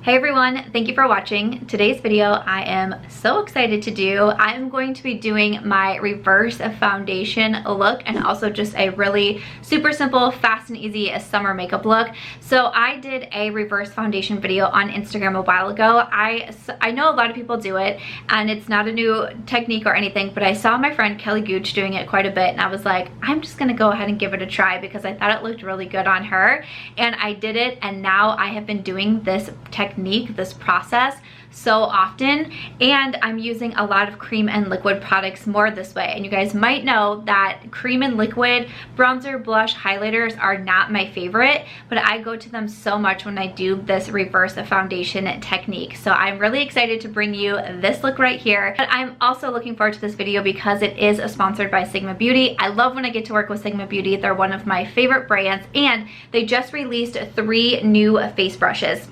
Hey everyone, thank you for watching. Today's video I am so excited to do. I am going to be doing my reverse foundation look and also just a really super simple, fast and easy summer makeup look. So I did a reverse foundation video on Instagram a while ago. I know a lot of people do it and it's not a new technique or anything, but I saw my friend Kelly Gooch doing it quite a bit and I was like, I'm just gonna go ahead and give it a try because I thought it looked really good on her, and I did it, and now I have been doing this technique, this process, so often, and I'm using a lot of cream and liquid products more this way. And you guys might know that cream and liquid bronzer, blush, highlighters are not my favorite, but I go to them so much when I do this reverse foundation technique. So I'm really excited to bring you this look right here. But I'm also looking forward to this video because it is sponsored by Sigma Beauty. I love when I get to work with Sigma Beauty. They're one of my favorite brands, and they just released 3 new face brushes.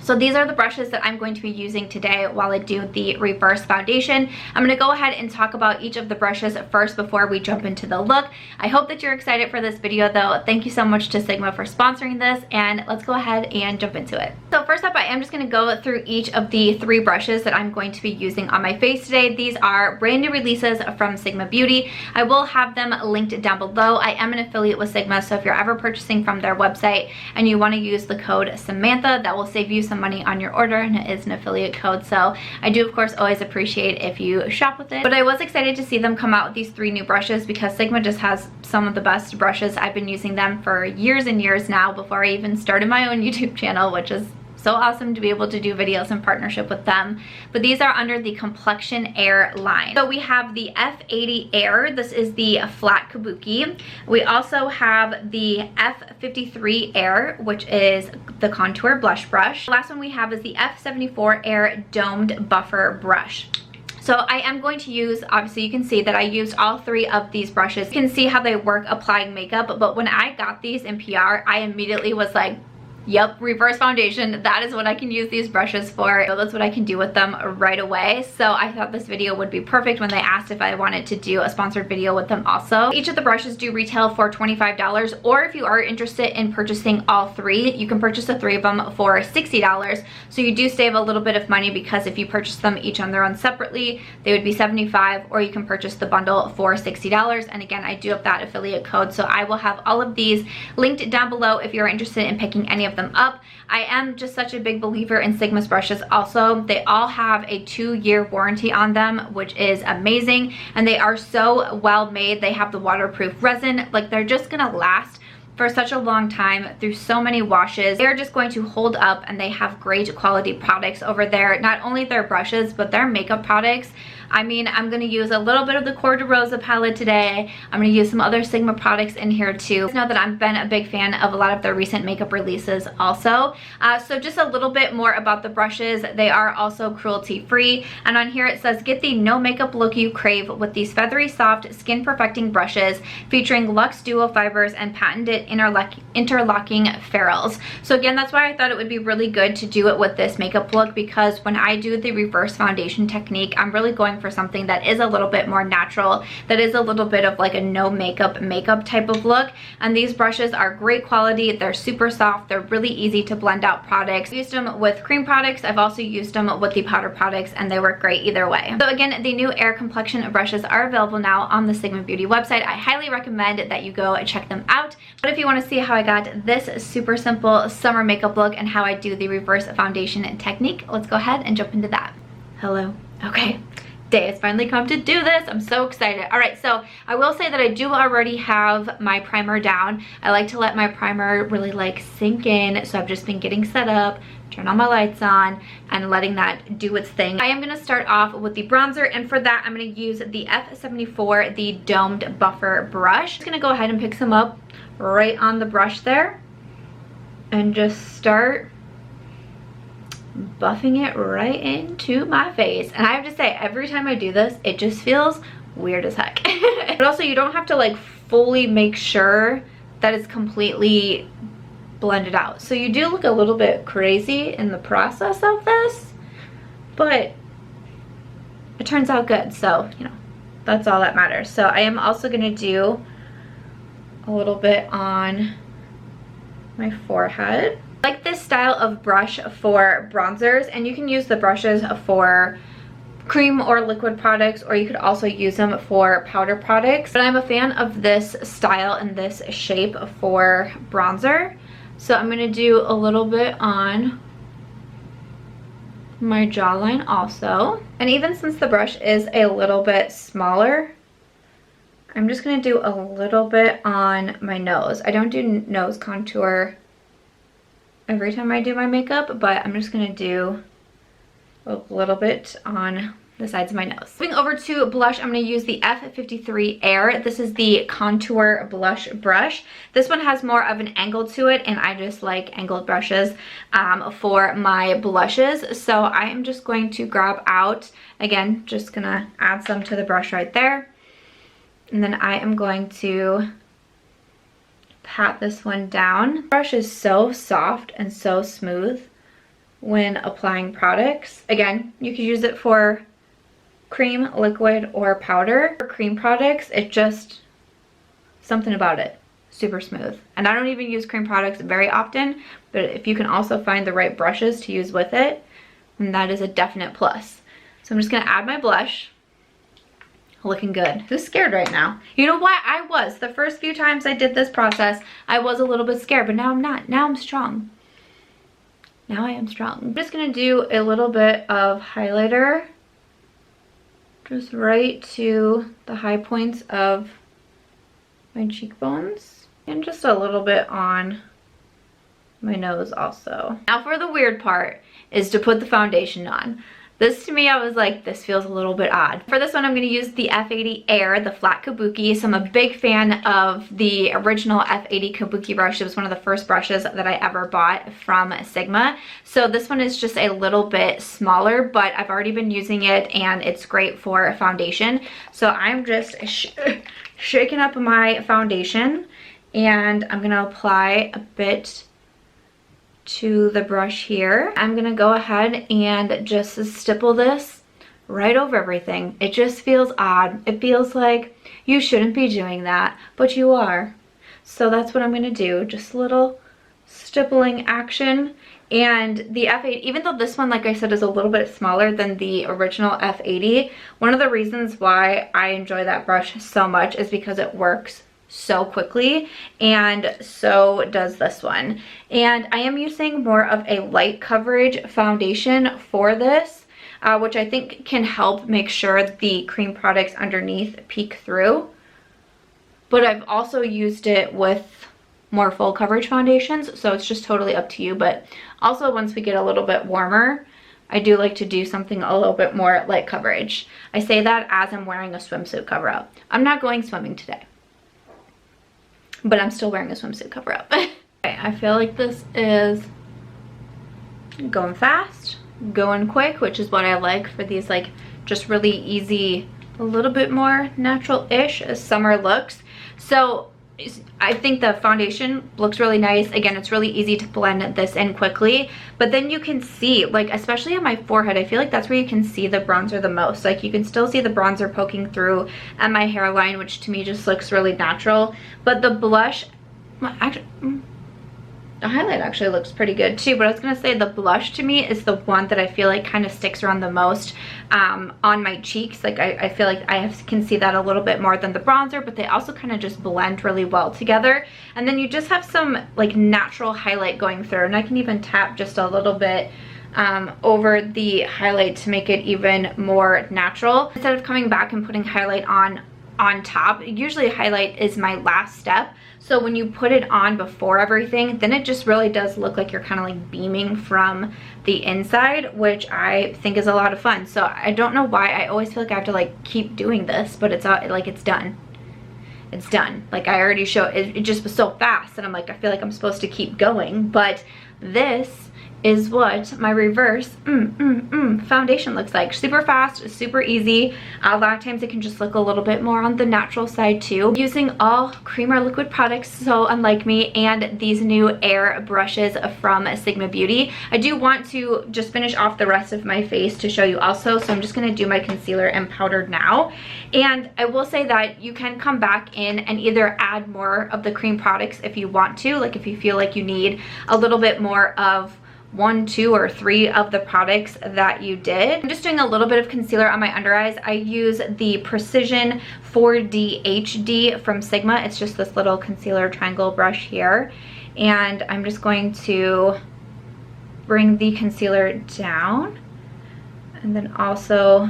So these are the brushes that I'm going to be using today while I do the reverse foundation. I'm going to go ahead and talk about each of the brushes first before we jump into the look. I hope that you're excited for this video though. Thank you so much to Sigma for sponsoring this, and let's go ahead and jump into it. So first up, I am just going to go through each of the 3 brushes that I'm going to be using on my face today. These are brand new releases from Sigma Beauty. I will have them linked down below. I am an affiliate with Sigma, so if you're ever purchasing from their website and you want to use the code Samantha, that will save you some money on your order, and it is an affiliate code, so I do of course always appreciate if you shop with it. But I was excited to see them come out with these 3 new brushes because Sigma just has some of the best brushes. I've been using them for years and years now before I even started my own YouTube channel, which is so awesome to be able to do videos in partnership with them. But these are under the Complexion Air line. So we have the F80 Air. This is the flat Kabuki. We also have the F53 Air, which is the contour blush brush. The last one we have is the F74 Air domed buffer brush. So I am going to use, obviously you can see that I used all 3 of these brushes. You can see how they work applying makeup, but when I got these in PR, I immediately was like, yep, reverse foundation, that is what I can use these brushes for. So that's what I can do with them right away. So I thought this video would be perfect when they asked if I wanted to do a sponsored video with them also. Each of the brushes do retail for $25, or if you are interested in purchasing all 3, you can purchase the 3 of them for $60. So you do save a little bit of money because if you purchase them each on their own separately, they would be $75, or you can purchase the bundle for $60. And again, I do have that affiliate code, so I will have all of these linked down below if you're interested in picking any of them up. I am just such a big believer in Sigma's brushes also. They all have a 2-year warranty on them, which is amazing, and they are so well made. They have the waterproof resin. Like, they're just gonna last for such a long time through so many washes. They're just going to hold up, and they have great quality products over there. Not only their brushes, but their makeup products. I mean, I'm going to use a little bit of the Cor de Rosa palette today. I'm going to use some other Sigma products in here too. Know that I've been a big fan of a lot of their recent makeup releases also. So just a little bit more about the brushes. They are also cruelty free, and on here it says, get the no makeup look you crave with these feathery soft skin perfecting brushes featuring luxe duo fibers and patented interlocking ferrules. So again, that's why I thought it would be really good to do it with this makeup look, because when I do the reverse foundation technique, I'm really going for something that is a little bit more natural, that is a little bit of like a no makeup type of look. And these brushes are great quality. They're super soft. They're really easy to blend out products. I've used them with cream products. I've also used them with the powder products, and they work great either way. So again, the new Air Complexion brushes are available now on the Sigma Beauty website. I highly recommend that you go and check them out. But if you want to see how I got this super simple summer makeup look and how I do the reverse foundation technique, let's go ahead and jump into that. Hello. Okay. Day has finally come to do this. I'm so excited. All right, so I will say that I do already have my primer down. I like to let my primer really like sink in, so I've just been getting set up, turn all my lights on, and letting that do its thing. I am going to start off with the bronzer, and for that I'm going to use the F74, the domed buffer brush. I'm just going to go ahead and pick some up right on the brush there and just start buffing it right into my face. And I have to say, every time I do this, it just feels weird as heck. But also, you don't have to like fully make sure that it's completely blended out. So you do look a little bit crazy in the process of this, but it turns out good. So, you know, that's all that matters. So I am also gonna do a little bit on my forehead. I like this style of brush for bronzers, and you can use the brushes for cream or liquid products, or you could also use them for powder products. But I'm a fan of this style and this shape for bronzer. So I'm going to do a little bit on my jawline also. And even since the brush is a little bit smaller, I'm just going to do a little bit on my nose. I don't do nose contour every time I do my makeup, but I'm just going to do a little bit on the sides of my nose. Moving over to blush, I'm going to use the F53 Air. This is the contour blush brush. This one has more of an angle to it, and I just like angled brushes for my blushes. So I am just going to grab out, again, just going to add some to the brush right there. And then I am going to pat this one down. The brush is so soft and so smooth when applying products. Again, you could use it for cream, liquid, or powder. For cream products, it just, something about it, super smooth. And I don't even use cream products very often, but if you can also find the right brushes to use with it, then that is a definite plus. So I'm just gonna add my blush. Looking good. Who's scared right now? You know what? I was. The first few times I did this process, I was a little bit scared, but now I'm not. Now I'm strong. Now I am strong. I'm just gonna do a little bit of highlighter, just right to the high points of my cheekbones, and just a little bit on my nose also. Now for the weird part is to put the foundation on. This to me, I was like, this feels a little bit odd. For this one, I'm gonna use the F80 Air, the flat Kabuki. So I'm a big fan of the original F80 Kabuki brush. It was one of the first brushes that I ever bought from Sigma. So this one is just a little bit smaller, but I've already been using it and it's great for foundation. So I'm just shaking up my foundation, and I'm gonna apply a bit to the brush here. I'm gonna go ahead and just stipple this right over everything. It just feels odd. It feels like you shouldn't be doing that, but you are. So that's what I'm gonna do, just a little stippling action. And the F80, even though this one, like I said, is a little bit smaller than the original F80, one of the reasons why I enjoy that brush so much is because it works so quickly, and so does this one. And I am using more of a light coverage foundation for this, which I think can help make sure the cream products underneath peek through. But I've also used it with more full coverage foundations, so it's just totally up to you. But also, once we get a little bit warmer, I do like to do something a little bit more light coverage. I say that as I'm wearing a swimsuit cover up. I'm not going swimming today, but I'm still wearing a swimsuit cover up. Okay, I feel like this is going fast, going quick, which is what I like for these like just really easy, a little bit more natural-ish summer looks. So I think the foundation looks really nice. Again, it's really easy to blend this in quickly, but then you can see, like, especially on my forehead, I feel like that's where you can see the bronzer the most. Like, you can still see the bronzer poking through at my hairline, which to me just looks really natural. But the blush, well, actually, the highlight actually looks pretty good too, but I was gonna say the blush to me is the one that I feel like kind of sticks around the most on my cheeks. Like I feel like can see that a little bit more than the bronzer, but they also kind of just blend really well together. And then you just have some like natural highlight going through, and I can even tap just a little bit over the highlight to make it even more natural. Instead of coming back and putting highlight on top, usually highlight is my last step. So when you put it on before everything, then it just really does look like you're kind of like beaming from the inside, which I think is a lot of fun. So I don't know why I always feel like I have to like keep doing this, but it's like it's done. It's done. Like I already showed, it just was so fast, and I'm like, I feel like I'm supposed to keep going, but this is what my reverse foundation looks like. Super fast, super easy. A lot of times it can just look a little bit more on the natural side too. Using all cream or liquid products, so unlike me, and these new air brushes from Sigma Beauty. I do want to just finish off the rest of my face to show you also, so I'm just going to do my concealer and powder now. And I will say that you can come back in and either add more of the cream products if you want to, like if you feel like you need a little bit more of 1, 2, or 3 of the products that you did. I'm just doing a little bit of concealer on my under eyes. I use the Precision 4D HD from Sigma. It's just this little concealer triangle brush here. And I'm just going to bring the concealer down and then also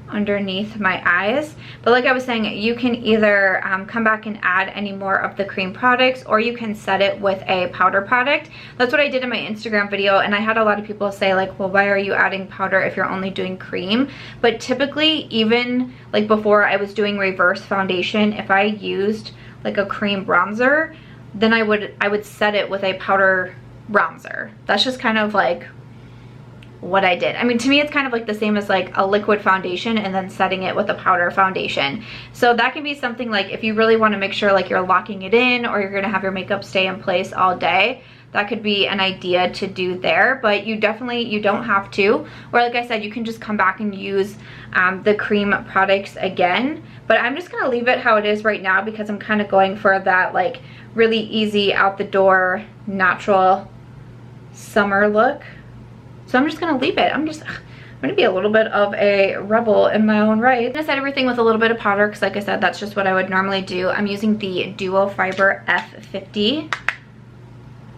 underneath my eyes. But like I was saying, you can either come back and add any more of the cream products, or you can set it with a powder product. That's what I did in my Instagram video, and I had a lot of people say like, well, why are you adding powder if you're only doing cream? But typically, even like before I was doing reverse foundation, if I used like a cream bronzer, then I would set it with a powder bronzer. That's just kind of like what I did. I mean, to me it's kind of like the same as like a liquid foundation and then setting it with a powder foundation. So that can be something like if you really want to make sure like you're locking it in, or you're going to have your makeup stay in place all day, that could be an idea to do there. But you don't have to, or like I said, you can just come back and use the cream products again. But I'm just going to leave it how it is right now because I'm kind of going for that like really easy out the door natural summer look. So I'm just gonna leave it. I'm gonna be a little bit of a rebel in my own right. I'm gonna set everything with a little bit of powder because like I said, that's just what I would normally do. I'm using the Duo Fiber F50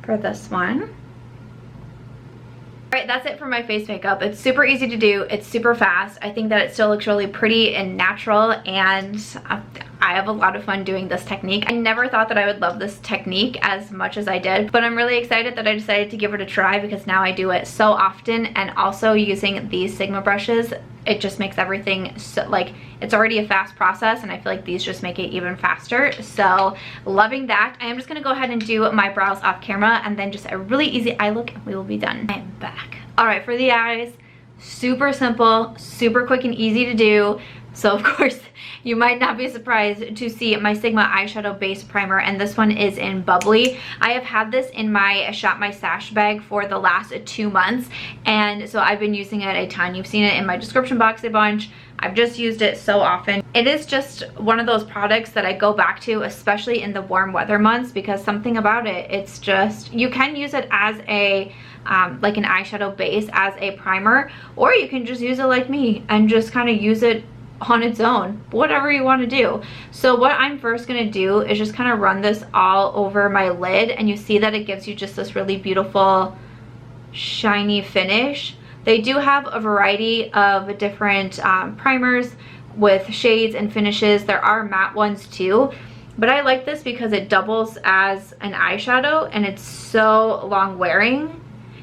for this one. Alright, that's it for my face makeup. It's super easy to do. It's super fast. I think that it still looks really pretty and natural, and I have a lot of fun doing this technique. I never thought that I would love this technique as much as I did, but I'm really excited that I decided to give it a try because now I do it so often. And also using these Sigma brushes, it just makes everything so, like, it's already a fast process, and I feel like these just make it even faster. So loving that. I am just gonna go ahead and do my brows off camera and then just a really easy eye look and we will be done. I am back. All right, for the eyes, super simple, super quick and easy to do. So of course, you might not be surprised to see my Sigma eyeshadow base primer, and this one is in Bubbly. I have had this in my Shop My Stash bag for the last 2 months, and so I've been using it a ton. You've seen it in my description box a bunch. I've just used it so often. It is just one of those products that I go back to, especially in the warm weather months, because something about it, it's just, you can use it as a like an eyeshadow base, as a primer, or you can just use it like me and just kind of use it on its own, whatever you want to do. So what I'm first going to do is just kind of run this all over my lid, and you see that it gives you just this really beautiful shiny finish. They do have a variety of different primers with shades and finishes. There are matte ones too, but I like this because it doubles as an eyeshadow and it's so long wearing.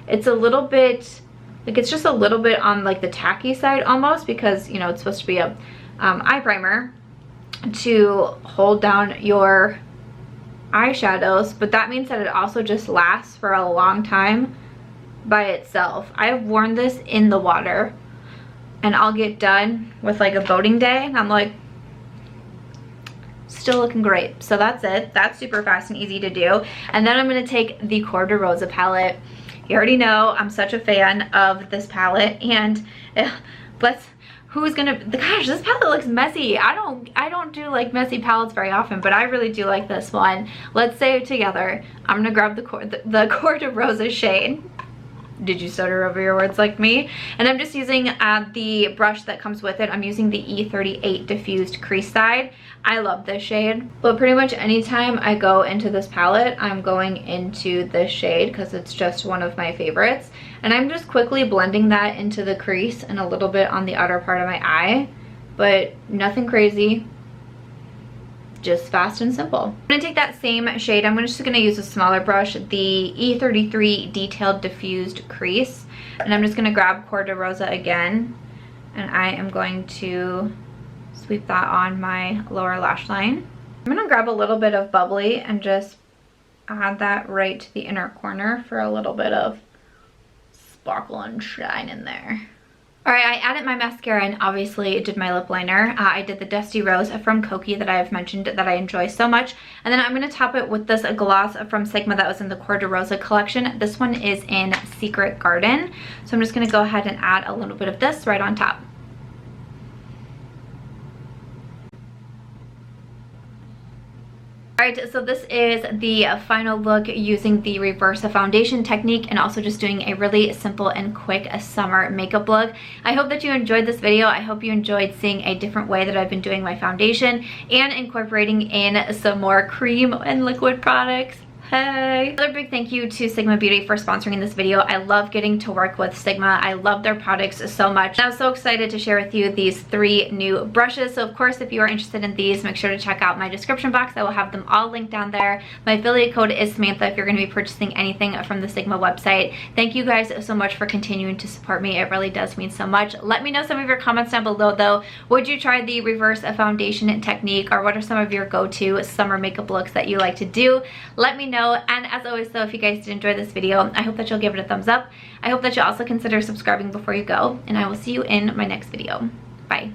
It's a little bit, like, it's just a little bit on like the tacky side almost, because you know it's supposed to be a eye primer to hold down your eyeshadows, but that means that it also just lasts for a long time by itself. I have worn this in the water, and I'll get done with like a boating day and I'm like, still looking great. So that's it. That's super fast and easy to do. And then I'm going to take the Cor de Rosa palette. You already know I'm such a fan of this palette, and gosh, this palette looks messy. I don't do like messy palettes very often, but I really do like this one. Let's say it together. I'm gonna grab the Cor de Rosa shade. Did you stutter over your words like me? And I'm just using the brush that comes with it. I'm using the E38 diffused crease side. I love this shade, but pretty much anytime I go into this palette, I'm going into this shade because it's just one of my favorites. And I'm just quickly blending that into the crease and a little bit on the outer part of my eye, but nothing crazy, just fast and simple. I'm gonna take that same shade. I'm just gonna use a smaller brush, the E33 Detailed Diffused Crease, and I'm just gonna grab Cor de Rosa again, and I am going to sweep that on my lower lash line. I'm gonna grab a little bit of Bubbly and just add that right to the inner corner for a little bit of sparkle and shine in there. All right, I added my mascara and obviously did my lip liner. I did the Dusty Rose from Koki that I have mentioned that I enjoy so much. And then I'm going to top it with this gloss from Sigma that was in the Cor de Rosa collection. This one is in Secret Garden. So I'm just going to go ahead and add a little bit of this right on top. Alright, so this is the final look using the reverse foundation technique and also just doing a really simple and quick summer makeup look. I hope that you enjoyed this video. I hope you enjoyed seeing a different way that I've been doing my foundation and incorporating in some more cream and liquid products. Hey! Another big thank you to Sigma Beauty for sponsoring this video. I love getting to work with Sigma. I love their products so much. I'm so excited to share with you these 3 new brushes. So of course, if you are interested in these, make sure to check out my description box. I will have them all linked down there. My affiliate code is Samantha if you're going to be purchasing anything from the Sigma website. Thank you guys so much for continuing to support me. It really does mean so much. Let me know some of your comments down below though. Would you try the reverse foundation technique, or what are some of your go-to summer makeup looks that you like to do? Let me know. And as always though, if you guys did enjoy this video, I hope that you'll give it a thumbs up. I hope that you'll also consider subscribing before you go, and I will see you in my next video. Bye.